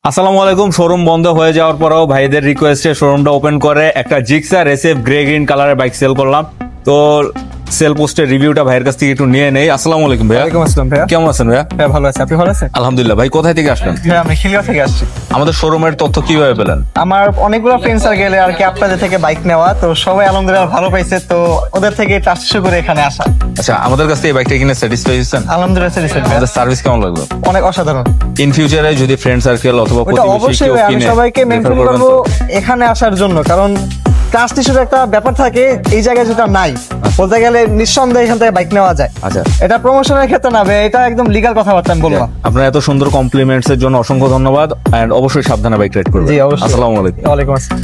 আসসালামু আলাইকুম। শোরুম বন্ধ হয়ে যাওয়ার পরেও ভাইদের রিকোয়েস্টে শোরুমটা ওপেন করে একটা জিক্সার এসএফ গ্রে গ্রিন কালারের বাইক সেল করলাম। তো সেল পোস্টের রিভিউটা ভাইয়ের কাছ থেকে একটু নিয়ে নেই। আসসালামু আলাইকুম ভাইয়া। ওয়ালাইকুম আসসালাম ভাইয়া। কেমন আছেন ভাইয়া? হ্যাঁ ভালো আছি, আপনি ভালো আছেন? আলহামদুলিল্লাহ। ভাই কোথায় থেকে আসলেন? হ্যাঁ আমি খিলগাঁও থেকে আসছি। আমাদের শোরুমের তথ্য কিভাবে পেলেন? আমার অনেকগুলো ফ্রেন্ডস আর গেলে আর কি আপনাদের থেকে বাইক নেওয়া, তো সবাই আলহামদুলিল্লাহ ভালো পাইছে, তো ওদের থেকে ট্রাস্ট করে এখানে আসা। আচ্ছা, আমাদের কাছ থেকে এই বাইকটা কিনে স্যাটিসফাই হয়েছেন? আলহামদুলিল্লাহ স্যাটিসফাইড ভাইয়া। আমাদের সার্ভিস কেমন লাগলো? অনেক অসাধারণ। ইন ফিউচারে যদি ফ্রেন্ড সার্কেল অথবা ওটা প্রতিবেশী অবশ্যই কেউ ভাই, আমি কিনে সবাইকে মেনশন refer করবেন করবো তো? এখানে আসার জন্য, কারণ ট্রাস্ট ইস্যুর একটা ব্যাপার থাকে এই জায়গায় যেটা নাই। বলতে গেলে নিঃসন্দেহে এখান থেকে বাইক নেওয়া যায়। আচ্ছা, এটা প্রমোশনের ক্ষেত্রে না ভাই, এটা একদম লিগ্যাল কথাবার্তা আমি বললাম। আপনার এত সুন্দর কমপ্লিমেন্টস এর জন্য অসংখ্য ধন্যবাদ। এন্ড অবশ্যই সাবধানে বাইক রাইড করবেন। জি অবশ্যই। আসসালামু আলাইকুম। ওয়ালাইকুম আসসালাম।